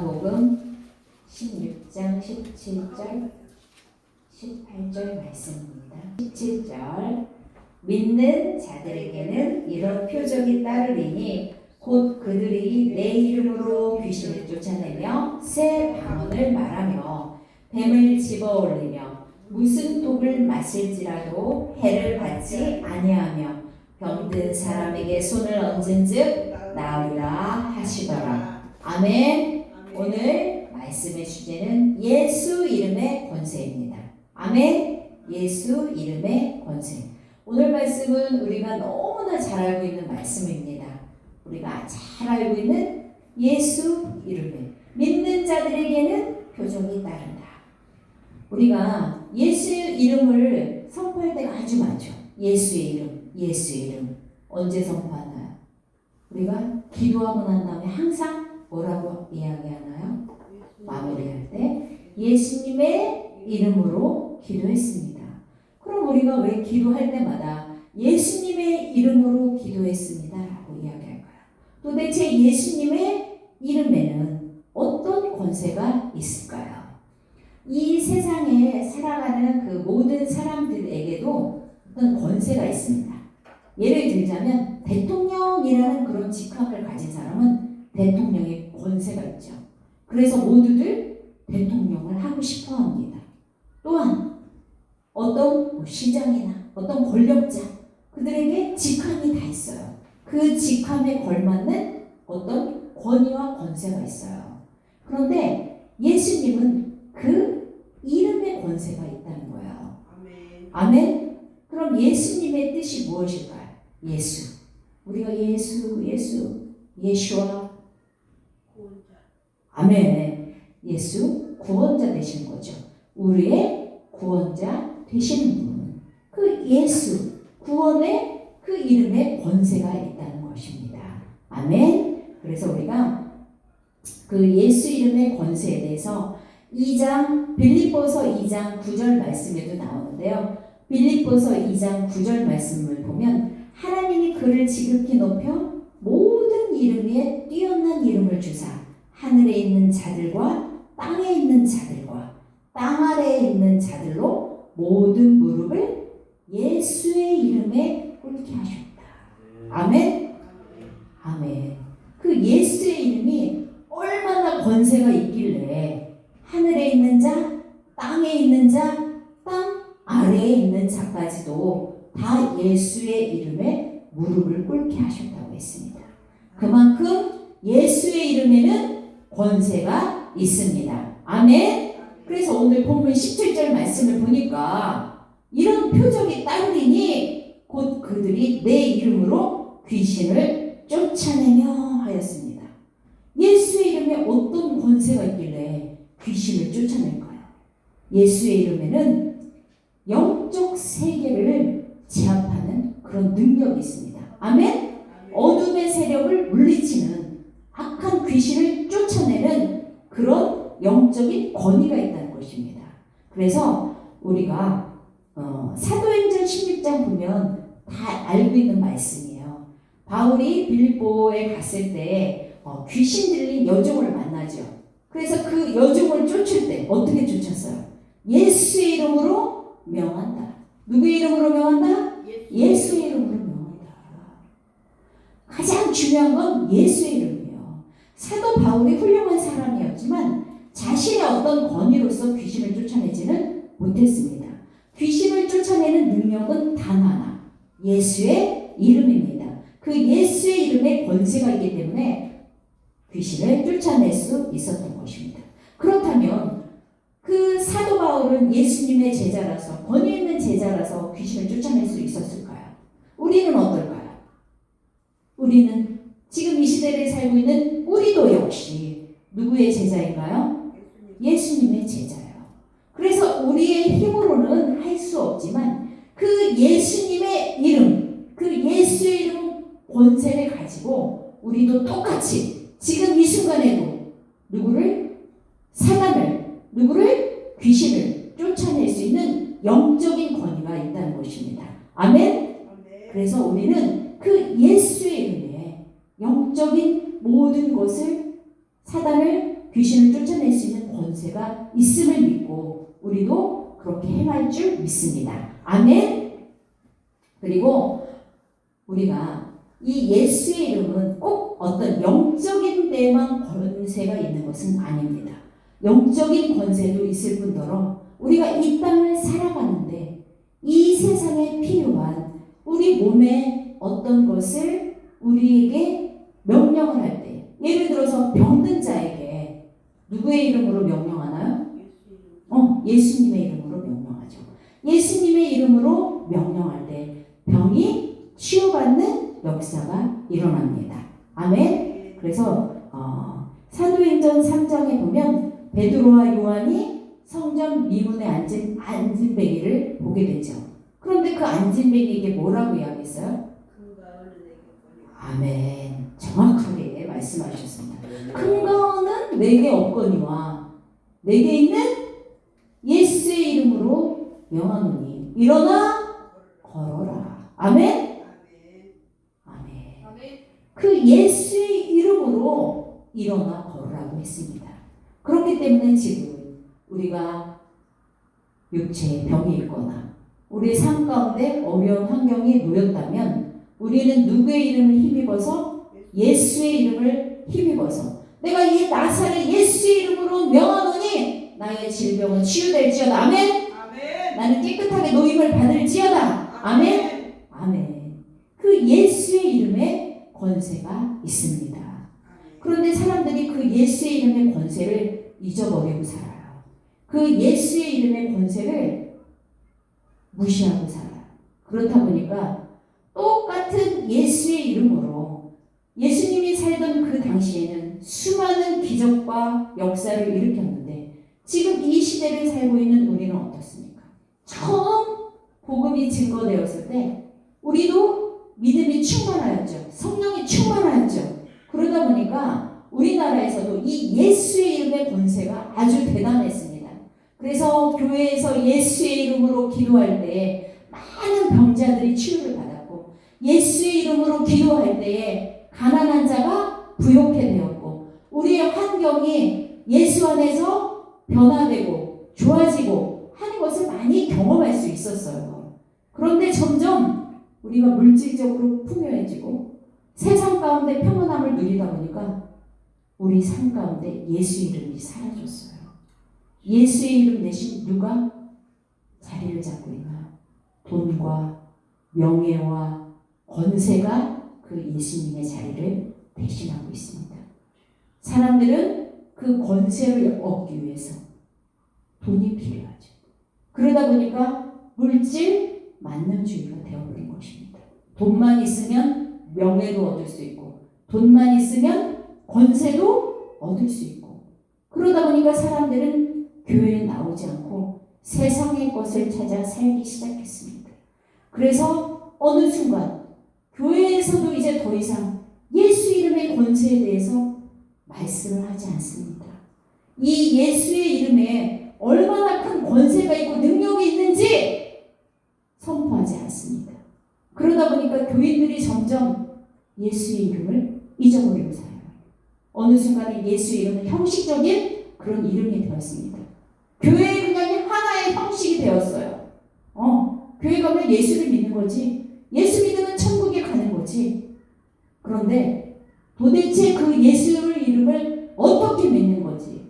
마가복음 16장 17절 18절 말씀입니다. 17절 믿는 자들에게는 이런 표적이 따르리니 곧 그들이 내 이름으로 귀신을 쫓아내며 새 방언을 말하며 뱀을 집어올리며 무슨 독을 마실지라도 해를 받지 아니하며 병든 사람에게 손을 얹은즉 나으리라 하시더라. 아멘. 오늘 말씀의 주제는 예수 이름의 권세입니다. 아멘. 예수 이름의 권세. 오늘 말씀은 우리가 너무나 잘 알고 있는 말씀입니다. 우리가 잘 알고 있는 예수 이름에 믿는 자들에게는 표적이 따른다. 우리가 예수 이름을 선포할 때가 아주 많죠. 예수의 이름, 예수의 이름. 언제 선포하나요? 우리가 기도하고 난 다음에 항상 뭐라고 이야기하나요? 마무리할 때 예수님의 이름으로 기도했습니다. 그럼 우리가 왜 기도할 때마다 예수님의 이름으로 기도했습니다 라고 이야기할까요? 도대체 예수님의 이름에는 어떤 권세가 있을까요? 이 세상에 살아가는 그 모든 사람들에게도 어떤 권세가 있습니다. 예를 들자면 대통령이라는 그런 직함을 가진 사람은 대통령의 권세가 있죠. 그래서 모두들 대통령을 하고 싶어 합니다. 또한 어떤 시장이나 어떤 권력자 그들에게 직함이 다 있어요. 그 직함에 걸맞는 어떤 권위와 권세가 있어요. 그런데 예수님은 그 이름의 권세가 있다는 거예요. 아멘. 그럼 예수님의 뜻이 무엇일까요? 예수. 우리가 예수와 아멘. 예수 구원자 되시는 거죠. 우리의 구원자 되시는 분. 그 예수 구원의 그 이름에 권세가 있다는 것입니다. 아멘. 그래서 우리가 그 예수 이름의 권세에 대해서 2장 빌립보서 2장 9절 말씀에도 나오는데요. 빌립보서 2장 9절 말씀을 보면 하나님이 그를 지극히 높여 모든 이름 위에 뛰어난 이름을 주사 하늘에 있는 자들과 땅에 있는 자들과 땅 아래에 있는 자들로 모든 무릎을 예수의 이름에 꿇게 하셨다. 아멘. 아멘. 그 예수의 이름이 얼마나 권세가 있길래 하늘에 있는 자, 땅에 있는 자, 땅 아래에 있는 자까지도 다 예수의 이름에 무릎을 꿇게 하셨다고 했습니다. 그만큼 예수의 이름에는 권세가 있습니다. 아멘. 그래서 오늘 본문 17절 말씀을 보니까 이런 표적이 따르리니 곧 그들이 내 이름으로 귀신을 쫓아내며 하였습니다. 예수의 이름에 어떤 권세가 있길래 귀신을 쫓아낼까요? 예수의 이름에는 영적 세계를 제압하는 그런 능력이 있습니다. 아멘? 어둠의 세력을 물리치는 악한 귀신을 쫓아내는 그런 영적인 권위가 있다는 것입니다. 그래서 우리가 사도행전 16장 보면 다 알고 있는 말씀이에요. 바울이 빌립보에 갔을 때 귀신 들린 여종을 만나죠. 그래서 그 여종을 쫓을 때 어떻게 쫓았어요? 예수의 이름으로 명한다. 누구의 이름으로 명한다? 예수의 이름으로 명한다. 가장 중요한 건 예수의 이름이에요. 사도 바울이 훌륭한 사람이었지만 자신의 어떤 권위로서 귀신을 쫓아내지는 못했습니다. 귀신을 쫓아내는 능력은 단 하나, 예수의 이름입니다. 그 예수의 이름에 권세가 있기 때문에 귀신을 쫓아낼 수 있었던 것입니다. 그렇다면 그 사도 바울은 예수님의 제자라서 권위 있는 제자라서 귀신을 쫓아낼 수 있었을까요? 우리는 어떨까요? 우리는 지금 이 시대를 살고 있는 우리도 역시 누구의 제자인가요? 예수님의 제자예요. 그래서 우리의 힘으로는 할 수 없지만 그 예수님의 이름, 그 예수의 이름 권세를 가지고 우리도 똑같이 지금 이 순간에도 누구를 귀신을 쫓아낼 수 있는 영적인 권위가 있다는 것입니다. 아멘? 그래서 우리는 그 예수의 이름에 영적인 모든 것을 사단을 귀신을 쫓아낼 수 있는 권세가 있음을 믿고 우리도 그렇게 행할 줄 믿습니다. 아멘. 그리고 우리가 이 예수의 이름은 꼭 어떤 영적인 데만 권세가 있는 것은 아닙니다. 영적인 권세도 있을 뿐더러 우리가 이 땅을 살아가는데 이 세상에 필요한 우리 몸에 어떤 것을 우리에게 명령을 할 때, 예를 들어서 병든 자에게 누구의 이름으로 명령하나요? 예수님의 이름으로 명령하죠. 예수님의 이름으로 명령할 때 병이 치유받는 역사가 일어납니다. 아멘. 그래서 사도행전 3장에 보면 베드로와 요한이 성전 미문에 앉은 안진뱅이를 보게 되죠. 그런데 그 안진뱅이에게 뭐라고 이야기했어요? 아멘. 정확하게 말씀하셨습니다. 큰 거는 내게 없거니와 내게 있는 예수의 이름으로 명하노니 일어나 걸어라. 아멘. 아멘. 그 예수의 이름으로 일어나 걸으라고 했습니다. 그렇기 때문에 지금 우리가 육체에 병이 있거나 우리의 삶 가운데 어려운 환경에 놓였다면 우리는 누구의 이름을 힘입어서 예수의 이름을 힘입어서 내가 이 나사렛 예수의 이름으로 명하노니 나의 질병은 치유될지어다. 아멘. 아멘. 나는 깨끗하게 노임을 받을지어다. 아멘. 아멘. 그 예수의 이름에 권세가 있습니다. 그런데 사람들이 그 예수의 이름의 권세를 잊어버리고 살아요. 그 예수의 이름의 권세를 무시하고 살아요. 그렇다 보니까 똑같은 예수의 이름으로 예수님이 살던 그 당시에는 수많은 기적과 역사를 일으켰는데 지금 이 시대를 살고 있는 우리는 어떻습니까? 처음 복음이 증거되었을 때 우리도 믿음이 충만하였죠. 성령이 충만하였죠. 그러다 보니까 우리나라에서도 이 예수의 이름의 권세가 아주 대단했습니다. 그래서 교회에서 예수의 이름으로 기도할 때 많은 병자들이 치유를 받았고 예수의 이름으로 기도할 때에 가난한 자가 부욕해 되었고 우리의 환경이 예수 안에서 변화되고 좋아지고 하는 것을 많이 경험할 수 있었어요. 그런데 점점 우리가 물질적으로 풍요해지고 세상 가운데 평온함을 누리다 보니까 우리 삶 가운데 예수 이름이 사라졌어요. 예수의 이름 대신 누가 자리를 잡고 있나요? 돈과 명예와 권세가 그 예수님의 자리를 대신하고 있습니다. 사람들은 그 권세를 얻기 위해서 돈이 필요하죠. 그러다 보니까 물질 만능주의가 되어버린 것입니다. 돈만 있으면 명예도 얻을 수 있고 돈만 있으면 권세도 얻을 수 있고 그러다 보니까 사람들은 교회에 나오지 않고 세상의 것을 찾아 살기 시작했습니다. 그래서 어느 순간 교회에서도 이제 더 이상 예수 이름의 권세에 대해서 말씀을 하지 않습니다. 이 예수의 이름에 얼마나 큰 권세가 있고 능력이 있는지 선포하지 않습니다. 그러다 보니까 교인들이 점점 예수의 이름을 잊어버리고 살아요. 어느 순간에 예수의 이름은 형식적인 그런 이름이 되었습니다. 교회에 그냥 하나의 형식이 되었어요. 교회 가면 예수를 믿는 거지. 예수 믿으면 천국에 가는 거지. 그런데 도대체 그 예수의 이름을 어떻게 믿는 건지,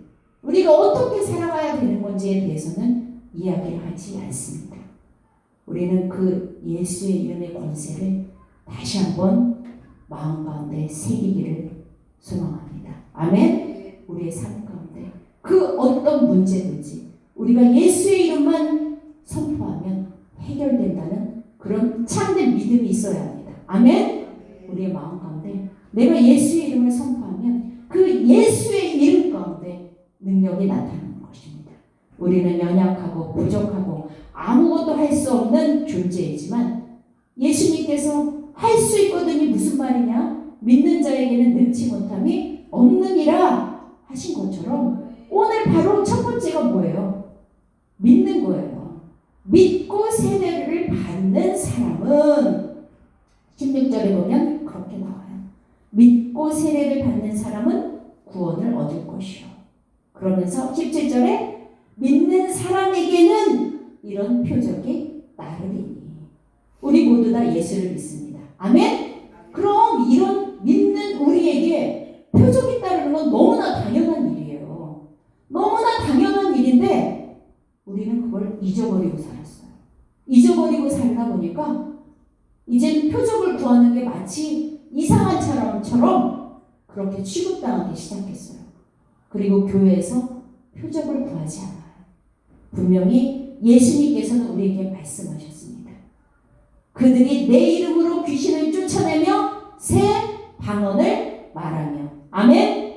우리가 어떻게 살아가야 되는 건지에 대해서는 이야기를 하지 않습니다. 우리는 그 예수의 이름의 권세를 다시 한번 마음 가운데 새기기를 소망합니다. 아멘. 우리의 삶 가운데 그 어떤 문제든지 우리가 예수의 이름만 선포하면 해결된다는 그런 참된 믿음이 있어야 합니다. 아멘. 우리의 마음 가운데 내가 예수의 이름을 선포하면 그 예수의 이름 가운데 능력이 나타나는 것입니다. 우리는 연약하고 부족하고 아무것도 할 수 없는 존재이지만 예수님께서 할 수 있거든이 무슨 말이냐? 믿는 자에게는 능치 못함이 없느니라 하신 것처럼 오늘 바로 첫 번째가 뭐예요? 믿는 거예요. 믿고 세례를 받는 사람은 16절에 보면 그렇게 나와요. 믿고 세례를 받는 사람은 구원을 얻을 것이요. 그러면서 17절에 믿는 사람에게는 이런 표적이 따르리니. 우리 모두 다 예수를 믿습니다. 아멘? 그럼 이런 믿는 우리에게 표적이 따르는 건 너무나 당연한 일이에요. 너무나 당연한 일인데 우리는 그걸 잊어버리고 살았어요. 잊어버리고 살다 보니까 이제는 표적을 구하는 게 마치 이상한 사람처럼 그렇게 취급당하기 시작했어요. 그리고 교회에서 표적을 구하지 않아요. 분명히 예수님께서는 우리에게 말씀하셨습니다. 그들이 내 이름으로 귀신을 쫓아내며 새 방언을 말하며 아멘.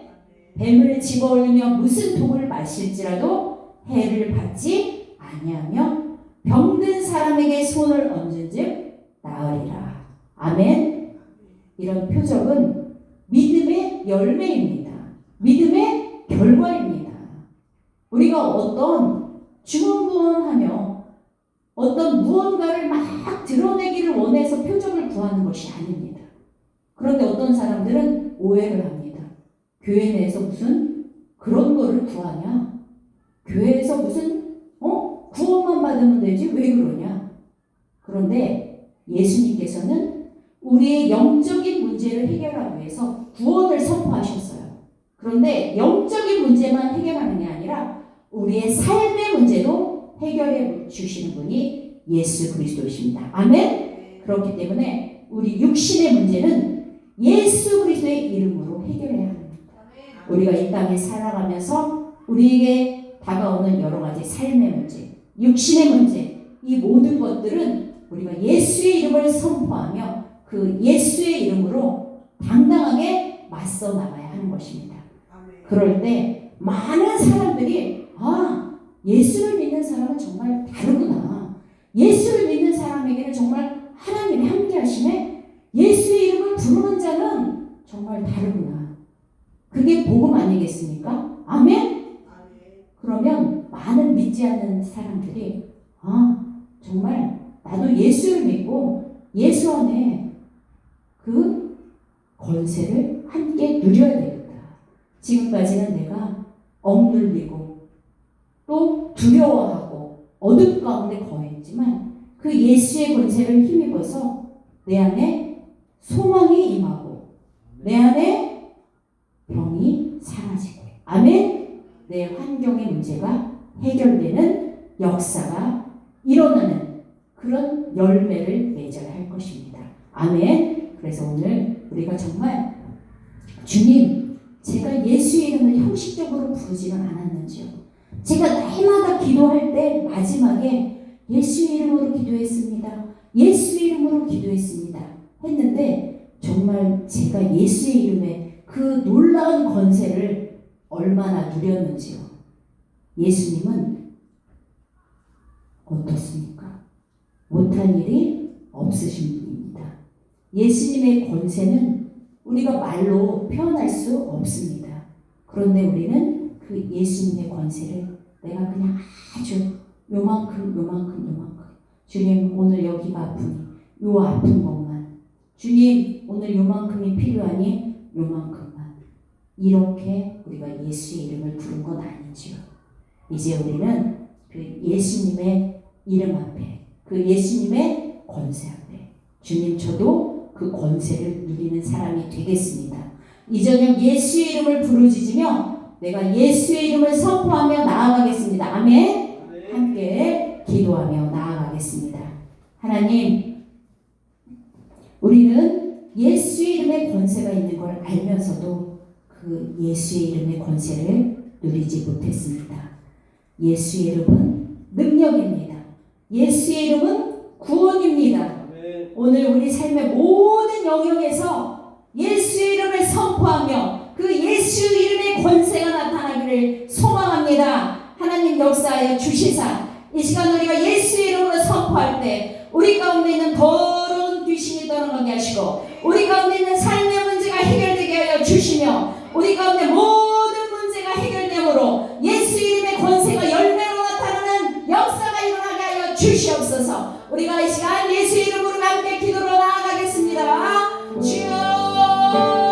뱀을 집어올리며 무슨 독을 마실지라도 해를 받지 아니하며 병든 사람에게 손을 얹은즉 나으리라. 아멘. 이런 표적은 믿음의 열매입니다. 믿음의 결과입니다. 우리가 어떤 주문하며 어떤 무언가를 막 드러내기를 원해서 표적을 구하는 것이 아닙니다. 그런데 어떤 사람들은 오해를 합니다. 교회 내에서 무슨 그런 거를 구하냐? 교회에서 무슨 구원만 받으면 되지 왜 그러냐? 그런데 예수님께서는 우리의 영적인 문제를 해결하기 위해서 구원을 선포하셨어요. 그런데 영적인 문제만 해결하는 게 아니라 우리의 삶의 문제도 해결해 주시는 분이 예수 그리스도이십니다. 아멘? 그렇기 때문에 우리 육신의 문제는 예수 그리스도의 이름으로 해결해야 합니다. 우리가 이 땅에 살아가면서 우리에게 다가오는 여러 가지 삶의 문제, 육신의 문제, 이 모든 것들은 우리가 예수의 이름을 선포하며 그 예수의 이름으로 당당하게 맞서 나가야 하는 것입니다. 그럴 때 많은 사람들이 예수를 믿는 사람은 정말 다르구나. 예수를 믿는 사람에게는 정말 하나님이 함께 하시네. 예수의 이름을 부르는 자는 정말 다르구나. 그게 복음 아니겠습니까? 아멘? 그러면 많은 믿지 않는 사람들이 정말 나도 예수를 믿고 예수 안에 그 권세를 함께 누려야 되겠다. 지금까지는 내가 억눌리고 또 두려워하고 어둠 가운데 거했지만 그 예수의 권세를 힘입어서 내 안에 소망이 임하고 내 안에 병이 사라지고 아멘. 내 환경의 문제가 해결되는 역사가 일어나는 그런 열매를 맺어야 할 것입니다. 아멘. 그래서 오늘 우리가 정말 주님, 제가 예수의 이름을 형식적으로 부르지는 않았는지요. 제가 날마다 기도할 때 마지막에 예수의 이름으로 기도했습니다. 예수의 이름으로 기도했습니다. 했는데 정말 제가 예수의 이름에 그 놀라운 권세를 얼마나 누렸는지요. 예수님은 어떻습니까? 못한 일이 없으신 분입니다. 예수님의 권세는 우리가 말로 표현할 수 없습니다. 그런데 우리는 그 예수님의 권세를 내가 그냥 아주 요만큼 주님 오늘 여기가 아프니 요 아픈 것만 주님 오늘 요만큼이 필요하니 요만큼만 이렇게 우리가 예수의 이름을 부른 건 아니지요. 이제 우리는 그 예수님의 이름 앞에 그 예수님의 권세 앞에 주님 저도 그 권세를 누리는 사람이 되겠습니다. 이 저녁 예수의 이름을 부르짖으며 내가 예수의 이름을 선포하며 나아가겠습니다. 아멘. 함께 기도하며 나아가겠습니다. 하나님, 우리는 예수의 이름의 권세가 있는 걸 알면서도 그 예수의 이름의 권세를 누리지 못했습니다. 예수의 이름은 능력입니다. 예수의 이름은 구원입니다. 오늘 우리 삶의 모든 영역에서 예수의 이름을 선포하며 그 예수 이름의 권세가 나타나기를 소망합니다. 하나님 역사하여 주시사 이 시간 우리가 예수의 이름으로 선포할 때 우리 가운데 있는 더러운 귀신이 떠나가게 하시고 우리 가운데 있는 삶의 문제가 해결되게 하여 주시며 우리 가운데